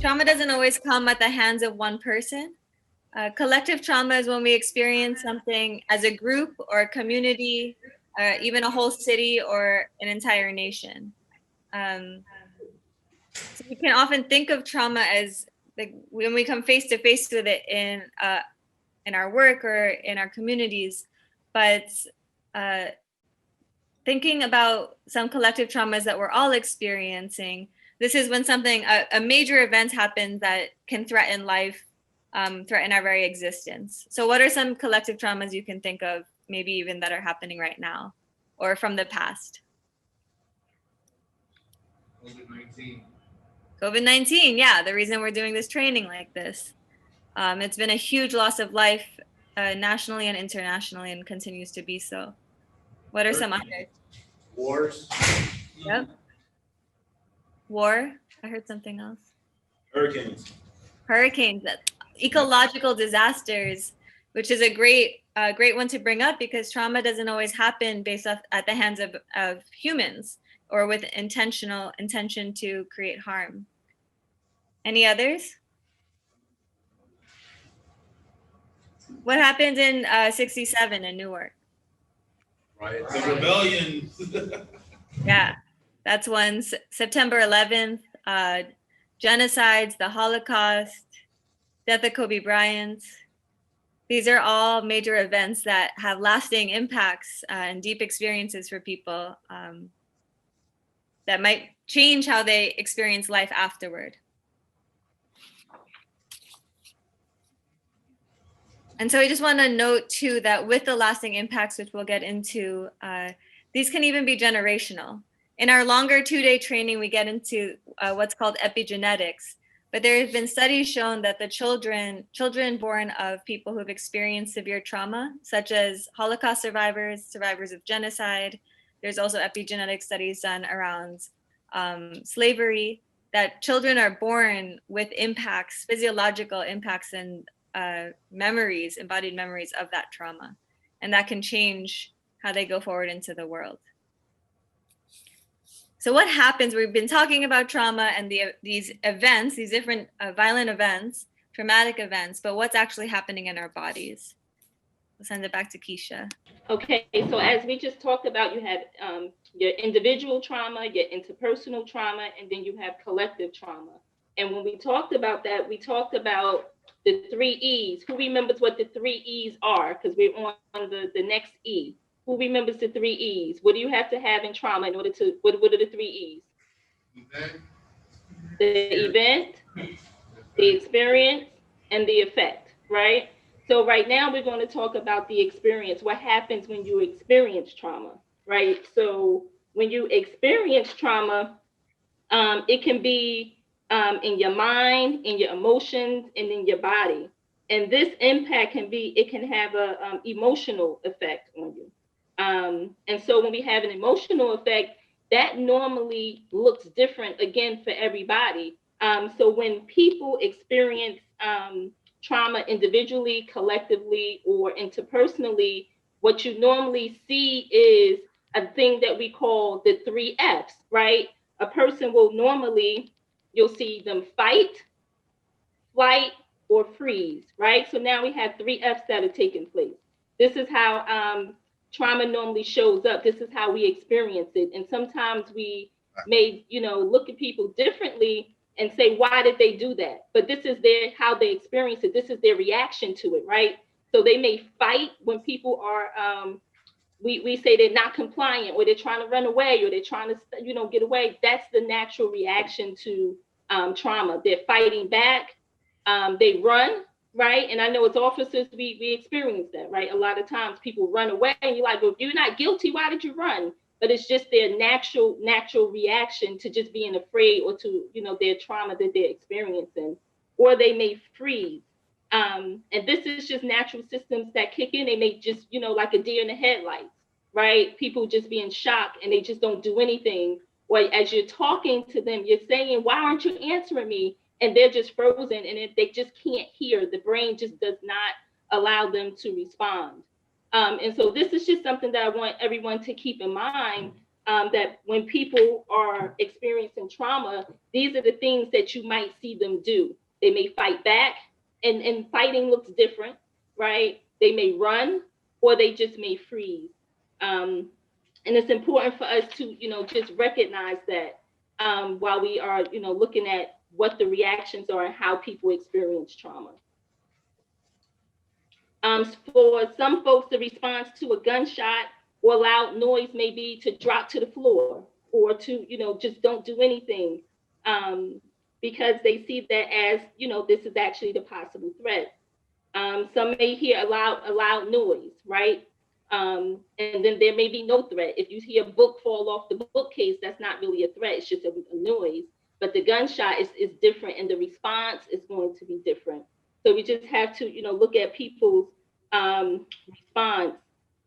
Trauma doesn't always come at the hands of one person. Collective trauma is when we experience something as a group or a community, even a whole city or an entire nation. So we can often think of trauma as like when we come face to face with it in our work or in our communities, but thinking about some collective traumas that we're all experiencing, this is when something, a major event happens that can threaten life, threaten our very existence. So what are some collective traumas you can think of, maybe even that are happening right now or from the past? COVID-19. COVID-19, yeah, the reason we're doing this training like this. It's been a huge loss of life nationally and internationally and continues to be so. What are some others? Wars. Yep. War. I heard something else. Hurricanes. Hurricanes, ecological disasters, which is a great one to bring up because trauma doesn't always happen based off at the hands of humans or with intention to create harm. Any others? What happened in 67 in Newark? Right. The rebellion. Yeah, that's one. September 11th, genocides, the Holocaust, death of Kobe Bryant. These are all major events that have lasting impacts and deep experiences for people that might change how they experience life afterward. And so I just want to note too that with the lasting impacts, which we'll get into, these can even be generational. In our longer 2-day training, we get into what's called epigenetics. But there have been studies shown that the children born of people who've experienced severe trauma, such as Holocaust survivors, survivors of genocide, there's also epigenetic studies done around slavery, that children are born with impacts, physiological impacts and memories, embodied memories of that trauma. And that can change how they go forward into the world. So what happens, we've been talking about trauma and these events, these different violent events, traumatic events, but what's actually happening in our bodies? We'll send it back to Keisha. Okay, so as we just talked about, you have your individual trauma, your interpersonal trauma, and then you have collective trauma. And when we talked about that, we talked about the 3 E's. Who remembers what the 3 E's are? Because we're on the next E. Who remembers the 3 E's? What do you have to have in trauma in order to, what are the 3 E's? Event. The event, the experience, and the effect, right? So right now we're going to talk about the experience. What happens when you experience trauma, right? So when you experience trauma, it can be in your mind, in your emotions, and in your body. And this impact can have a emotional effect on you. And so when we have an emotional effect, that normally looks different again for everybody. So when people experience trauma individually, collectively, or interpersonally, what you normally see is a thing that we call the 3 F's, right? A person will normally, you'll see them fight, flight, or freeze, right? So now we have 3 F's that are taking place. This is how trauma normally shows up. This is how we experience it. And sometimes we may, look at people differently and say, why did they do that? But this is how they experience it. This is their reaction to it, right? So they may fight when people are, we say they're not compliant, or they're trying to run away, or they're trying to, get away. That's the natural reaction to trauma. They're fighting back. They run, right? And I know as officers, we experience that, right? A lot of times people run away and you're like, well, if you're not guilty, why did you run? But it's just their natural reaction to just being afraid, or to, their trauma that they're experiencing. Or they may freeze. And this is just natural systems that kick in. They may just, like a deer in the headlights, right? People just be in shock and they just don't do anything. Or as you're talking to them, you're saying, why aren't you answering me? And they're just frozen, and they just can't hear. The brain just does not allow them to respond. And so this is just something that I want everyone to keep in mind. that when people are experiencing trauma, these are the things that you might see them do. They may fight back, and fighting looks different, right? They may run, or they just may freeze. And it's important for us to, just recognize that while we are, looking at what the reactions are and how people experience trauma. For some folks, the response to a gunshot or loud noise may be to drop to the floor or to, just don't do anything because they see that as, this is actually the possible threat. Some may hear a loud noise, right? And then there may be no threat. If you hear a book fall off the bookcase, that's not really a threat. It's just a noise. But the gunshot is different, and the response is going to be different. So we just have to, look at people's response.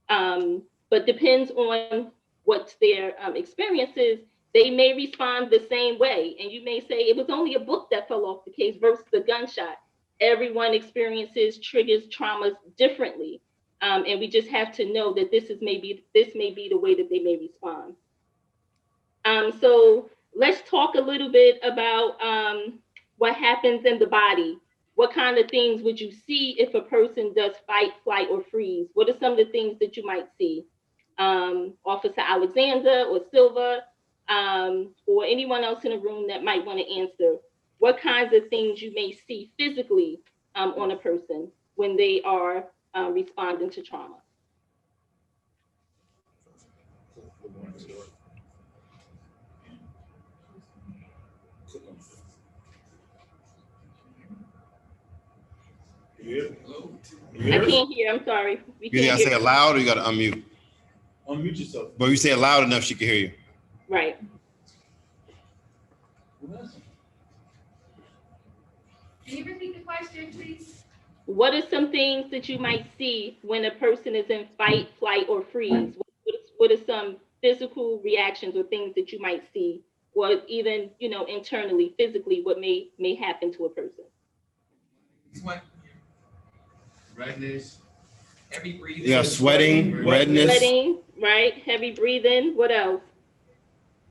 But depends on what their experience is. They may respond the same way, and you may say it was only a book that fell off the case versus a gunshot. Everyone experiences triggers traumas differently, and we just have to know that this may be the way that they may respond. So let's talk a little bit about what happens in the body. What kind of things would you see if a person does fight, flight, or freeze? What are some of the things that you might see? Officer Alexander or Silva, or anyone else in the room that might want to answer. What kinds of things you may see physically on a person when they are responding to trauma? I can't hear. I'm sorry. You gotta say it loud, or you gotta unmute. Unmute yourself. But you say it loud enough, she can hear you. Right. Can you repeat the question, please? What are some things that you might see when a person is in fight, flight, or freeze? What are some physical reactions or things that you might see, or even, internally, physically, what may happen to a person? Sweat. Redness. Heavy breathing. Yeah, sweating, redness. Sweating, right? Heavy breathing. What else?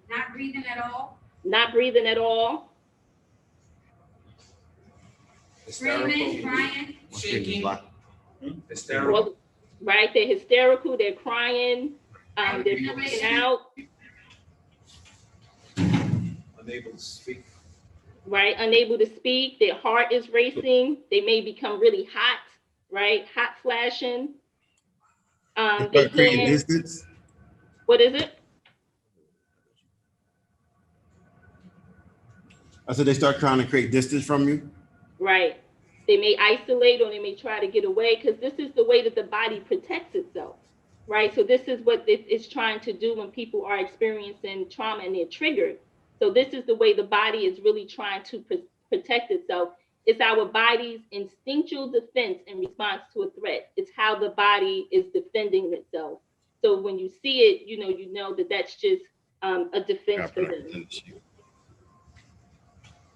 Not breathing at all? Not breathing at all. Screaming, crying? Shaking. Hysterical. Well, right? They're hysterical. They're crying. They're freaking out. Unable to speak. Right? Unable to speak. Their heart is racing. They may become really hot. Right? Hot flashing. They Creating can't. distance. What is it? I said they start trying to create distance from you. Right. They may isolate, or they may try to get away, because this is the way that the body protects itself. Right. So this is what it's trying to do when people are experiencing trauma and they're triggered. So this is the way the body is really trying to protect itself. It's our body's instinctual defense in response to a threat. It's how the body is defending itself. So when you see it, you know that that's just a defense for them.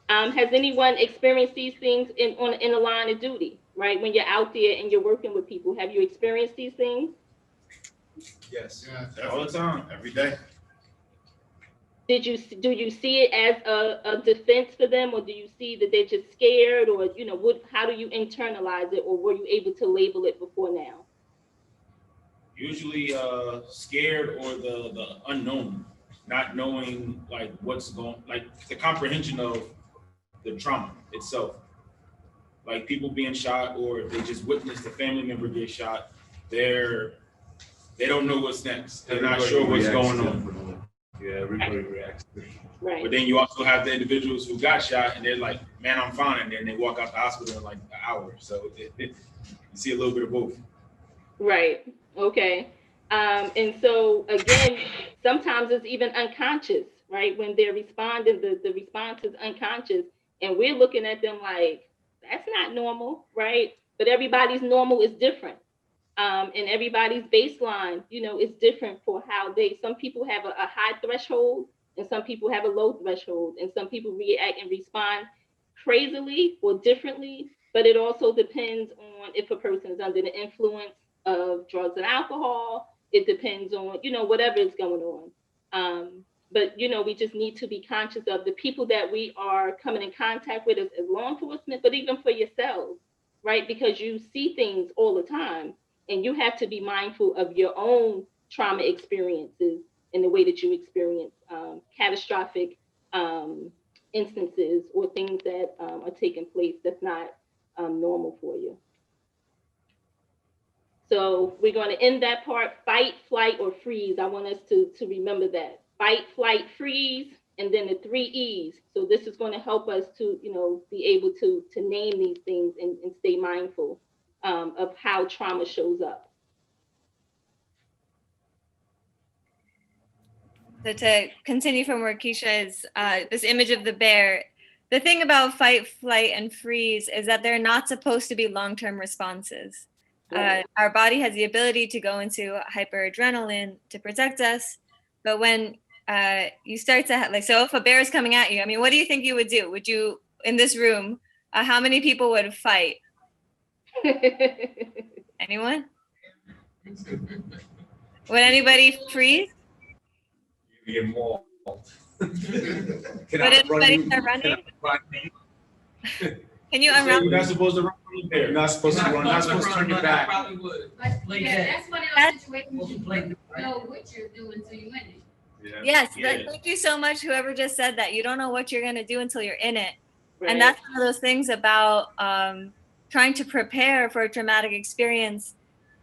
Has anyone experienced these things in a line of duty, right? When you're out there and you're working with people, have you experienced these things? Yes. All the time. Every day. Do you see it as a defense for them, or do you see that they're just scared, or how do you internalize it, or were you able to label it before now? Usually scared, or the unknown, not knowing like what's going, like the comprehension of the trauma itself. Like people being shot, or if they just witnessed a family member get shot, they don't know what's next. They're not sure what's going on. Yeah, everybody reacts. Right. But then you also have the individuals who got shot and they're like, man, I'm fine. And then they walk out the hospital in like an hour. So you see a little bit of both. Right. Okay. And so again, sometimes it's even unconscious, right? When they're responding, the response is unconscious. And we're looking at them like, that's not normal, right? But everybody's normal is different. And everybody's baseline, is different for how some people have a high threshold, and some people have a low threshold, and some people react and respond crazily or differently. But it also depends on if a person is under the influence of drugs and alcohol. It depends on, whatever is going on. But, you know, we just need to be conscious of the people that we are coming in contact with as law enforcement, but even for yourselves, right? Because you see things all the time, and you have to be mindful of your own trauma experiences in the way that you experience catastrophic instances or things that are taking place that's not normal for you. So we're going to end that part, fight, flight, or freeze. I want us to remember that. Fight, flight, freeze, and then the 3 E's. So this is going to help us to, you know, be able to name these things and stay mindful of how trauma shows up. So to continue from where Keisha is, this image of the bear, the thing about fight, flight, and freeze is that they're not supposed to be long-term responses. Our body has the ability to go into hyperadrenaline to protect us, but when you start to like, so if a bear is coming at you, I mean, what do you think you would do? Would you, in this room, how many people would fight? Anyone? Would anybody freeze? Be involved. Can Would I run anybody you? start running? Can you So unwrap? you're not supposed to run from the bear. You're not supposed to run, not supposed to turn your I back. probably would. But Play yeah, dead. that's one of That's- those situations you don't know what you're doing until you're in it. Yeah. Yes, Yeah. thank you so much, whoever just said that. You don't know what you're gonna do until you're in it. Right. And that's one of those things about trying to prepare for a traumatic experience.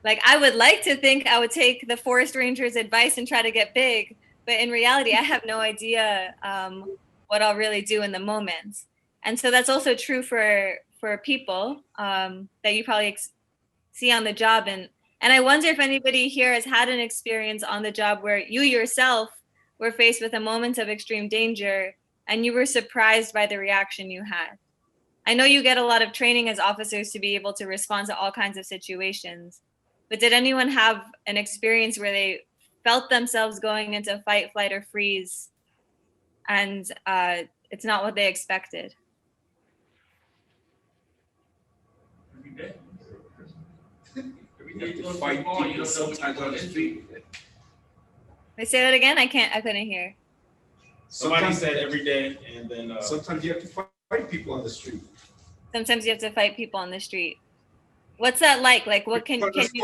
Like, I would like to think I would take the forest ranger's advice and try to get big, but in reality, I have no idea what I'll really do in the moment. And so that's also true for people that you probably see on the job. And I wonder if anybody here has had an experience on the job where you yourself were faced with a moment of extreme danger and you were surprised by the reaction you had. I know you get a lot of training as officers to be able to respond to all kinds of situations, but did anyone have an experience where they felt themselves going into fight, flight, or freeze and it's not what they expected? Every day. You have to fight people sometimes on the street. They say that again? I couldn't hear. Somebody said every day, and then Sometimes you have to fight people on the street. Sometimes you have to fight people on the street. What's that like? Like, what can you?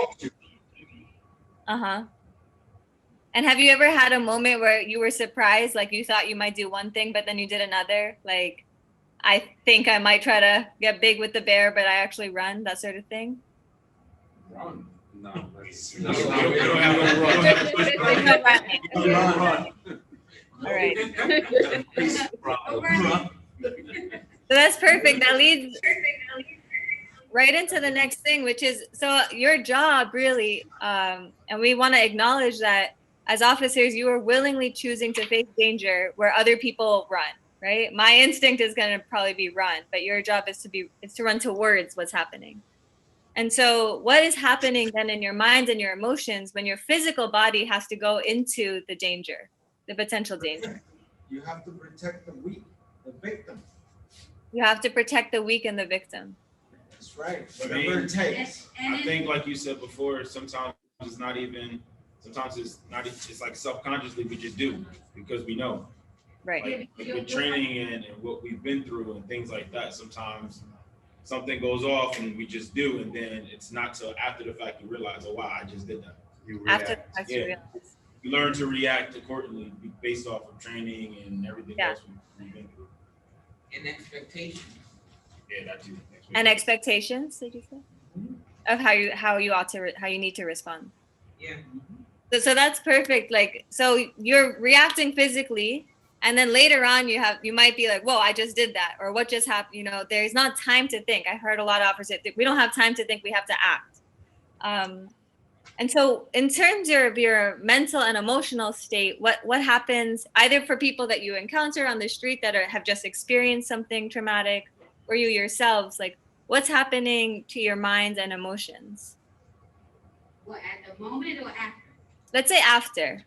Uh-huh. And have you ever had a moment where you were surprised, like you thought you might do one thing, but then you did another? Like, I think I might try to get big with the bear, but I actually run, that sort of thing? Run. No, that's. you don't have to run. There's no running. You don't run. All right. Run. So that's perfect. That leads right into the next thing, which is, so your job really, and we want to acknowledge that as officers, you are willingly choosing to face danger where other people run, right? My instinct is going to probably be run, but your job is to run towards what's happening. And so what is happening then in your mind and your emotions when your physical body has to go into the danger, the potential danger? You have to protect the weak, the victim. You have to protect the weak and the victim. That's right. I Whatever mean, it takes. I think, like you said before, sometimes it's not even. Sometimes it's not. It's like subconsciously we just do because we know. Right. Like with training and what we've been through and things like that. Sometimes something goes off and we just do, and then it's not till after the fact you realize, oh wow, I just did that. You After react. the fact, Yeah. you realize. You learn to react accordingly based off of training and everything Yeah. else we've been through. In expectation. Yeah, that too. And expectations, did you say? Of how you need to respond. Yeah. So that's perfect. Like, so you're reacting physically, and then later on you might be like, whoa, I just did that, or what just happened? You know, there's not time to think. I heard a lot of officers say, we don't have time to think, we have to act. And so in terms of your mental and emotional state, what happens either for people that you encounter on the street that have just experienced something traumatic, or you yourselves, like what's happening to your minds and emotions? What, at the moment or after? Let's say after.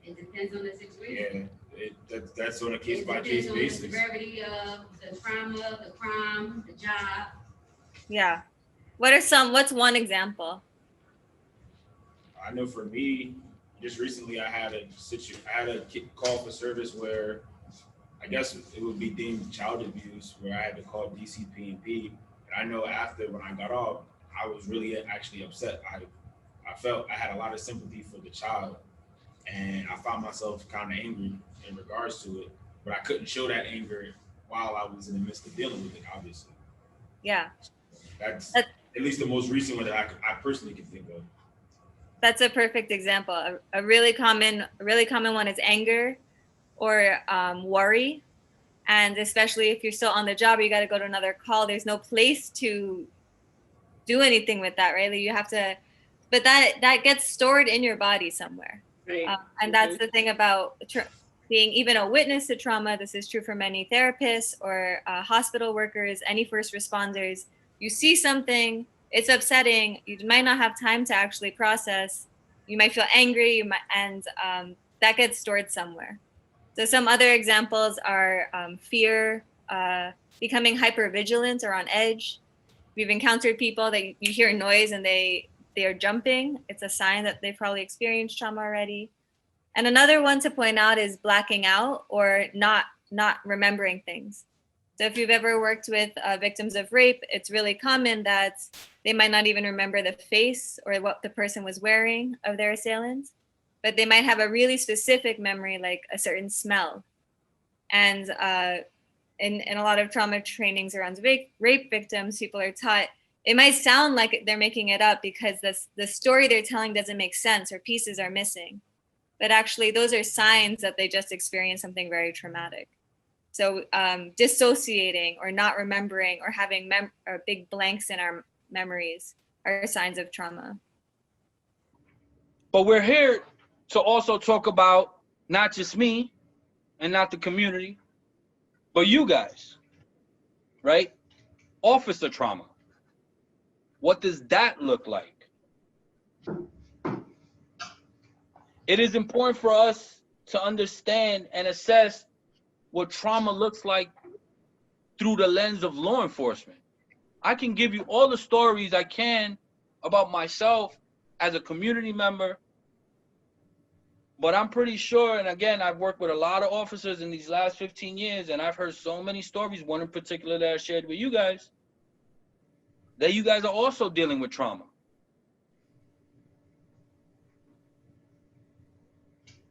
It depends on the situation. Yeah, that's on a case It by case depends on the basis. severity of the trauma, the crime, the job. Yeah. What's one example? I know for me, just recently I had a call for service where I guess it would be deemed child abuse, where I had to call DCP&P. And I know after when I got off, I was really actually upset. I felt I had a lot of sympathy for the child, and I found myself kind of angry in regards to it, but I couldn't show that anger while I was in the midst of dealing with it, obviously. Yeah. That's at least the most recent one that I personally can think of. That's a perfect example. A really common one is anger or worry. And especially if you're still on the job or you got to go to another call, there's no place to do anything with that, right? Like you have to, but that gets stored in your body somewhere. Right. And that's the thing about being even a witness to trauma. This is true for many therapists or hospital workers, any first responders. You see something, it's upsetting. You might not have time to actually process. You might feel angry, and that gets stored somewhere. So some other examples are fear, becoming hypervigilant or on edge. We've encountered people that you hear noise and they are jumping. It's a sign that they've probably experienced trauma already. And another one to point out is blacking out or not remembering things. So if you've ever worked with victims of rape, it's really common that they might not even remember the face or what the person was wearing of their assailant, but they might have a really specific memory, like a certain smell. And in a lot of trauma trainings around rape victims, people are taught, it might sound like they're making it up because the story they're telling doesn't make sense or pieces are missing. But actually, those are signs that they just experienced something very traumatic. So dissociating or not remembering or having or big blanks in our memories are signs of trauma. But we're here to also talk about not just me and not the community, but you guys, right? Officer trauma. What does that look like? It is important for us to understand and assess what trauma looks like through the lens of law enforcement. I can give you all the stories I can about myself as a community member, but I'm pretty sure, and again, I've worked with a lot of officers in these last 15 years, and I've heard so many stories, one in particular that I shared with you guys, that you guys are also dealing with trauma.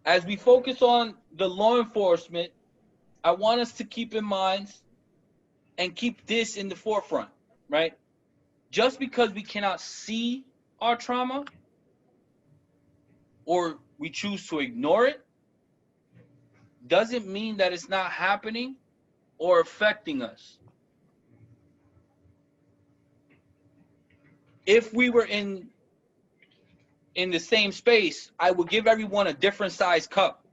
As we focus on the law enforcement, I want us to keep in mind and keep this in the forefront, right? Just because we cannot see our trauma or we choose to ignore it, doesn't mean that it's not happening or affecting us. If we were in the same space, I would give everyone a different size cup.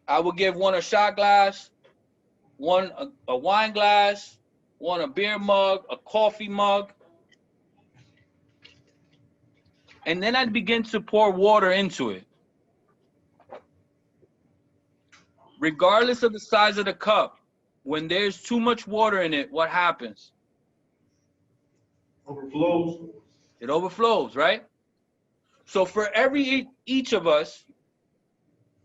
I would give one a shot glass, one a wine glass, one a beer mug, a coffee mug. And then I'd begin to pour water into it. Regardless of the size of the cup, when there's too much water in it, what happens? Overflows. It overflows, right? So for each of us,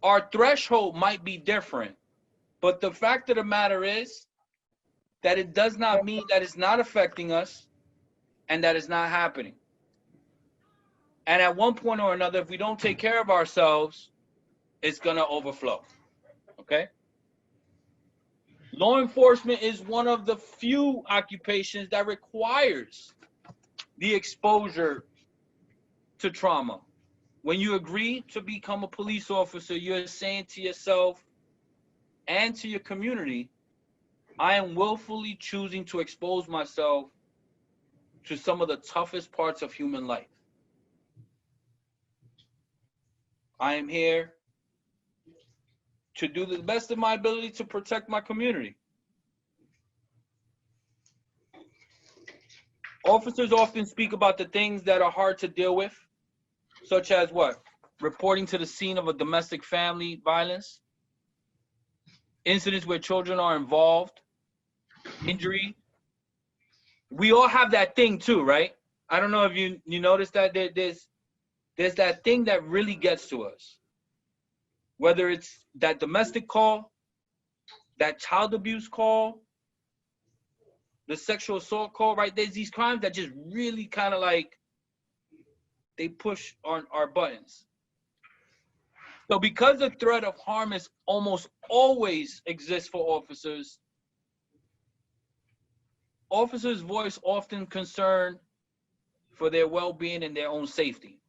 our threshold might be different. But the fact of the matter is that it does not mean that it's not affecting us and that it's not happening. And at one point or another, if we don't take care of ourselves, it's going to overflow. Okay? Law enforcement is one of the few occupations that requires the exposure to trauma. When you agree to become a police officer, you're saying to yourself and to your community, I am willfully choosing to expose myself to some of the toughest parts of human life. I am here to do the best of my ability to protect my community. Officers often speak about the things that are hard to deal with, such as what? Reporting to the scene of a domestic family violence, incidents where children are involved, injury. We all have that thing too, right? I don't know if you noticed that there's there's that thing that really gets to us. Whether it's that domestic call, that child abuse call, the sexual assault call, right? There's these crimes that just really kind of like, they push on our buttons. So because the threat of harm is almost always exists for officers, officers voice often concern for their well-being and their own safety.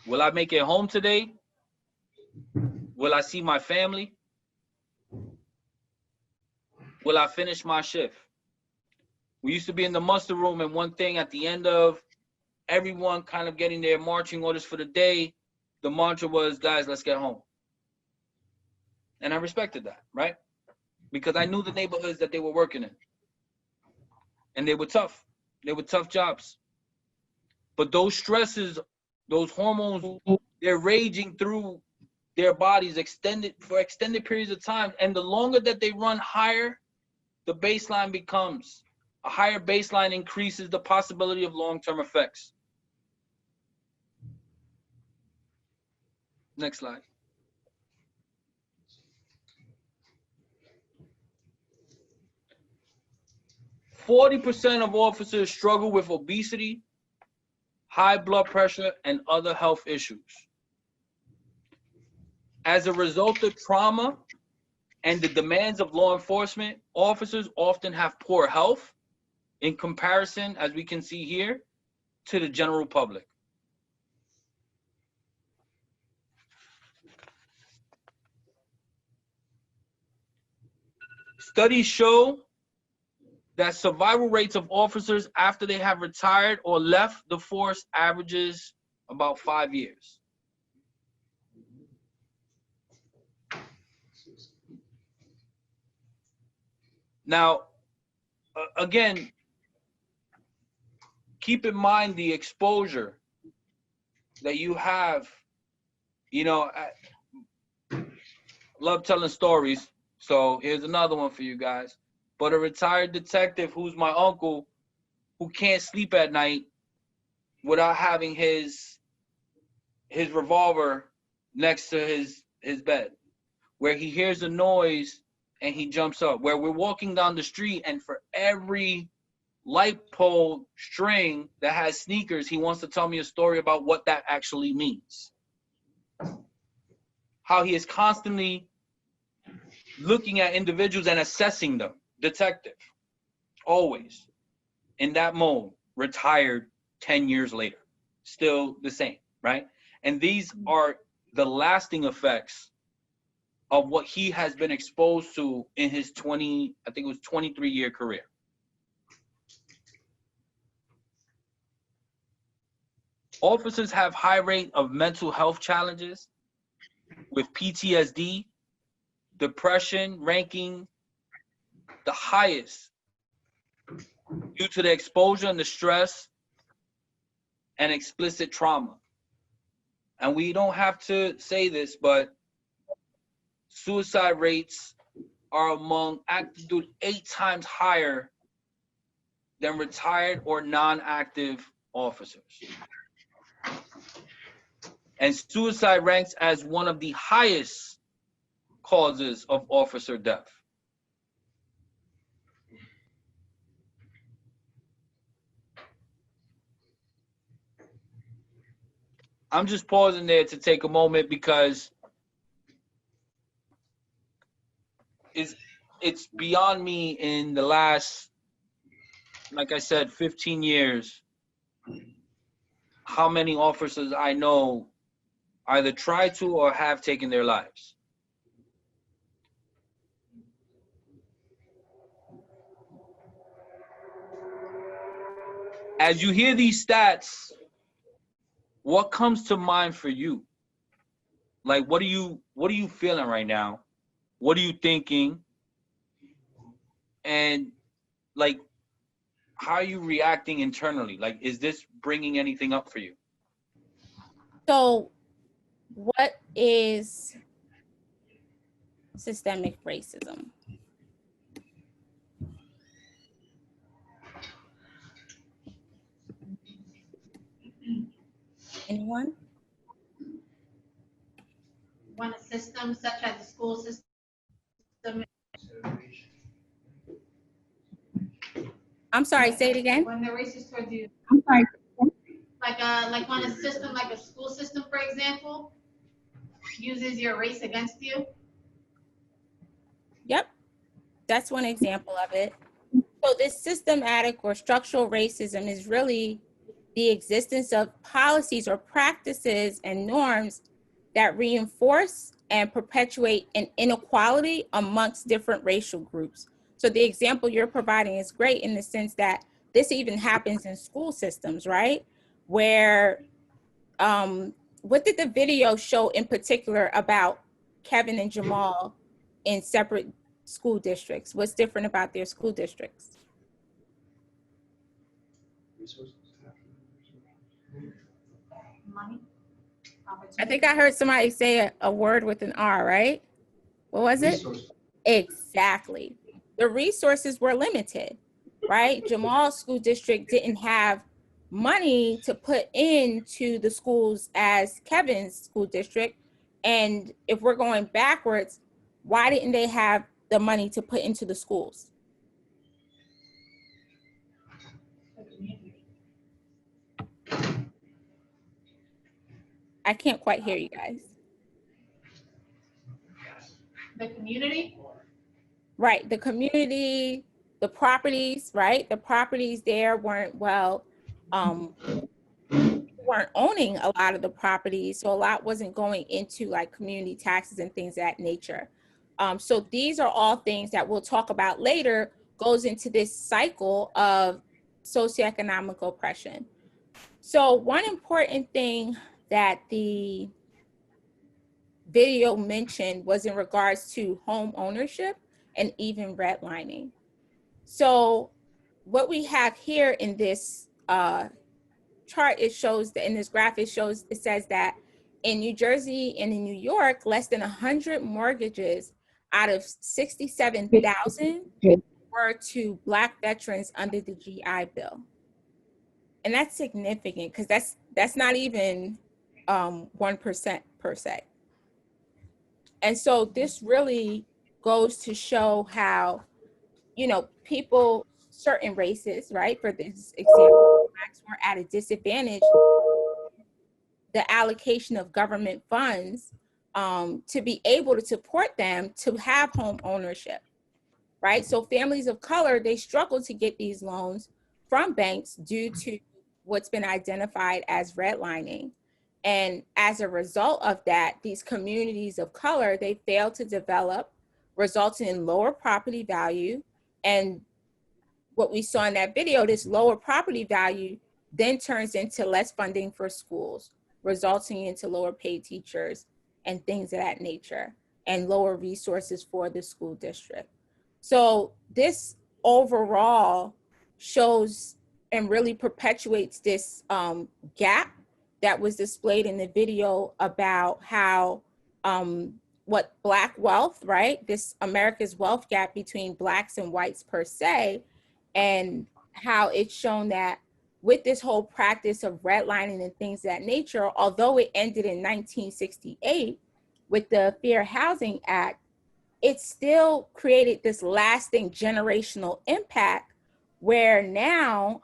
Will I make it home today? Will I see my family? Will I finish my shift? We used to be in the muster room, and one thing at the end of everyone kind of getting their marching orders for the day, the mantra was, guys, let's get home. And I respected that, right? Because I knew the neighborhoods that they were working in. And they were tough. They were tough jobs. But those stresses, those hormones, they're raging through their bodies for extended periods of time. And the longer that they run higher, the baseline becomes. A higher baseline increases the possibility of long-term effects. Next slide. %40 of officers struggle with obesity, high blood pressure, and other health issues. As a result of trauma and the demands of law enforcement, officers often have poor health in comparison, as we can see here, to the general public. Studies show that survival rates of officers after they have retired or left the force averages about 5 years. Now, again, keep in mind the exposure that you have. You know, I love telling stories, so here's another one for you guys. But a retired detective who's my uncle, who can't sleep at night without having his revolver next to his bed, where he hears a noise and he jumps up, where we're walking down the street and for every light pole string that has sneakers, he wants to tell me a story about what that actually means. How he is constantly looking at individuals and assessing them. Detective, always in that mode, retired 10 years later, still the same, right? And these are the lasting effects of what he has been exposed to in his 23-year career. Officers have high rate of mental health challenges with PTSD, depression ranking the highest due to the exposure and the stress and explicit trauma. And we don't have to say this, but suicide rates are among active duty 8 times higher than retired or non-active officers. And suicide ranks as one of the highest causes of officer death. I'm just pausing there to take a moment because it's beyond me in the last, like I said, 15 years, how many officers I know either try to or have taken their lives. As you hear these stats, what comes to mind for you? Like, what are you feeling right now? What are you thinking? And like, how are you reacting internally? Like, is this bringing anything up for you? So, what is systemic racism? Anyone? When a system such as the school system, I'm sorry, say it again. when they're racist towards you, I'm sorry. like when a system, like a school system, for example, uses your race against you. Yep, that's one example of it. So this systematic or structural racism is really the existence of policies or practices and norms that reinforce and perpetuate an inequality amongst different racial groups. So the example you're providing is great in the sense that this even happens in school systems, right? Where, what did the video show in particular about Kevin and Jamal in separate school districts? What's different about their school districts? Money. I think I heard somebody say a word with an R, right? What was it? Exactly. The resources were limited, right? Jamal's school district didn't have money to put into the schools as Kevin's school district. And if we're going backwards, why didn't they have the money to put into the schools? I can't quite hear you guys. The community. Right, the community, the properties, right? The properties there weren't weren't owning a lot of the properties, so a lot wasn't going into like community taxes and things of that nature. So these are all things that we'll talk about later, goes into this cycle of socioeconomic oppression. So one important thing that the video mentioned was in regards to home ownership and even redlining. So what we have here in this chart, it shows that in this graph, it says that in New Jersey and in New York, less than 100 mortgages out of 67,000 were to Black veterans under the GI Bill. And that's significant because that's not even 1% per se. And so this really goes to show how, you know, people, certain races, right? For this example, Blacks were at a disadvantage. The allocation of government funds to be able to support them to have home ownership, right? So families of color, they struggle to get these loans from banks due to what's been identified as redlining. And as a result of that, these communities of color, they fail to develop, resulting in lower property value. And what we saw in that video, this lower property value then turns into less funding for schools, resulting into lower paid teachers and things of that nature, and lower resources for the school district. So this overall shows and really perpetuates this gap that was displayed in the video about how what Black wealth, right? This America's wealth gap between Blacks and whites per se, and how it's shown that with this whole practice of redlining and things of that nature, although it ended in 1968 with the Fair Housing Act, it still created this lasting generational impact where now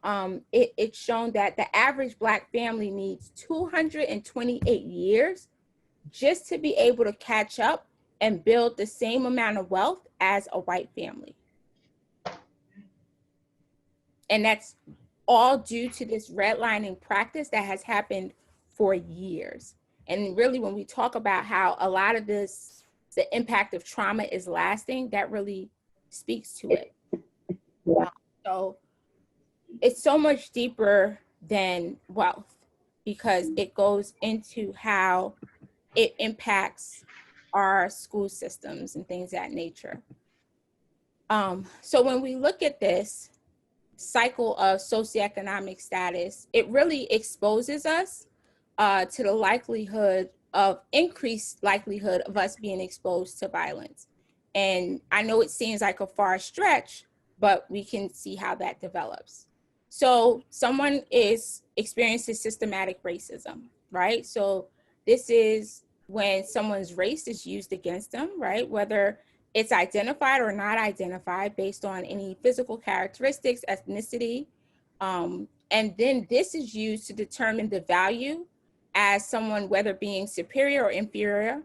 it's shown that the average Black family needs 228 years just to be able to catch up and build the same amount of wealth as a white family. And that's all due to this redlining practice that has happened for years. And really, when we talk about how a lot of this, the impact of trauma is lasting, that really speaks to it. So it's so much deeper than wealth because it goes into how it impacts our school systems and things of that nature. So when we look at this cycle of socioeconomic status, it really exposes us to the likelihood of increased likelihood of us being exposed to violence. And I know it seems like a far stretch, but we can see how that develops. So someone is experiencing systematic racism, right? So this is when someone's race is used against them, right? Whether it's identified or not identified based on any physical characteristics, ethnicity. And then this is used to determine the value as someone, whether being superior or inferior,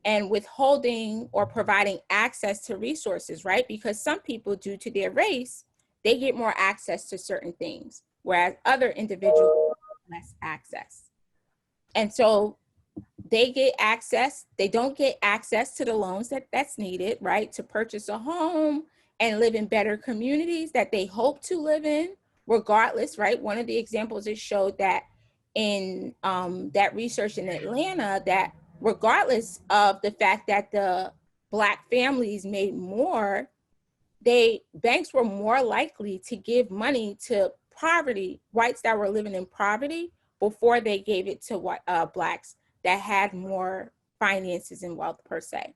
and withholding or providing access to resources, right? Because some people, due to their race, they get more access to certain things, whereas other individuals have less access. And so they get access, they don't get access to the loans that's needed, right? To purchase a home and live in better communities that they hope to live in, regardless, right? One of the examples it showed that in that research in Atlanta, that regardless of the fact that the Black families made more, banks were more likely to give money to whites that were living in poverty before they gave it to Blacks that had more finances and wealth per se.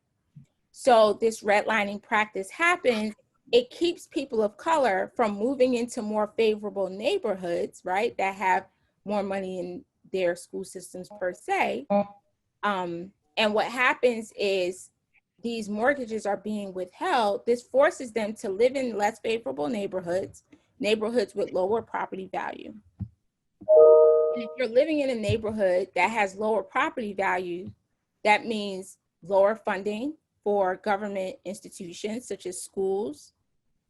So this redlining practice happens. It keeps people of color from moving into more favorable neighborhoods, right, that have more money in their school systems per se. And what happens is these mortgages are being withheld. This forces them to live in less favorable neighborhoods with lower property value. And if you're living in a neighborhood that has lower property value, that means lower funding for government institutions such as schools,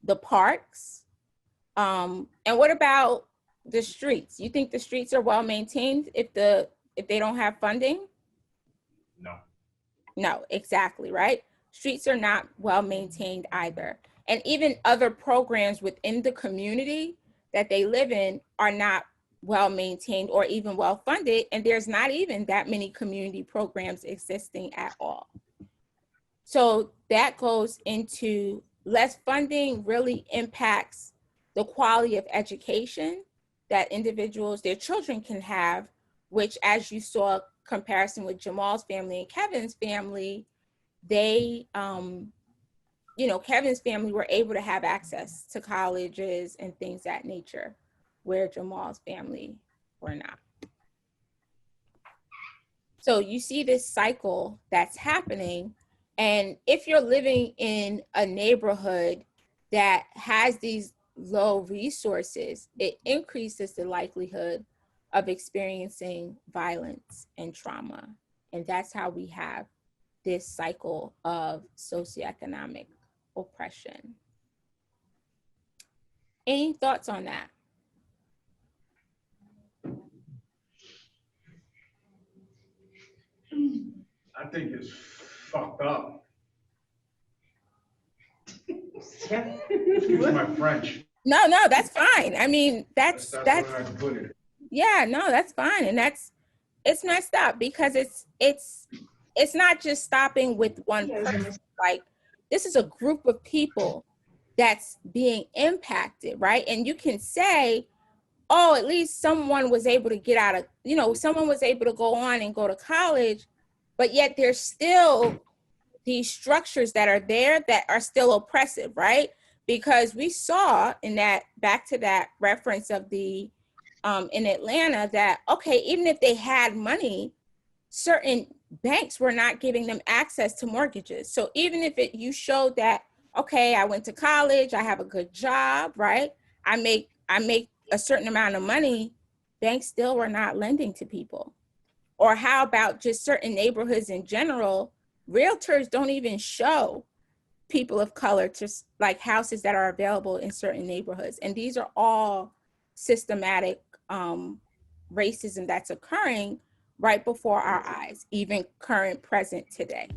the parks. And what about the streets? You think the streets are well maintained if they don't have funding? No, exactly, right? Streets are not well maintained either. And even other programs within the community that they live in are not well maintained or even well funded. And there's not even that many community programs existing at all. So that goes into less funding really impacts the quality of education that individuals, their children can have, which, as you saw comparison with Jamal's family and Kevin's family, they, Kevin's family were able to have access to colleges and things that nature, where Jamal's family were not. So you see this cycle that's happening. And if you're living in a neighborhood that has these low resources, it increases the likelihood of experiencing violence and trauma. And that's how we have this cycle of socioeconomic oppression. Any thoughts on that? I think it's fucked up. Excuse my French. No, that's fine. I mean, that's where I can put it. Yeah, no, that's fine. And it's messed up because it's not just stopping with one person. Like, this is a group of people that's being impacted, right? And you can say, oh, at least someone was able to get out of, someone was able to go on and go to college, but yet there's still these structures that are there that are still oppressive, right? Because we saw in that, back to that reference of the, in Atlanta, that, okay, even if they had money, certain banks were not giving them access to mortgages. So even if you showed that, okay, I went to college, I have a good job, right? I make a certain amount of money, banks still were not lending to people. Or how about just certain neighborhoods in general? Realtors don't even show people of color just like houses that are available in certain neighborhoods. And these are all systematic racism that's occurring right before our eyes, even current, present today.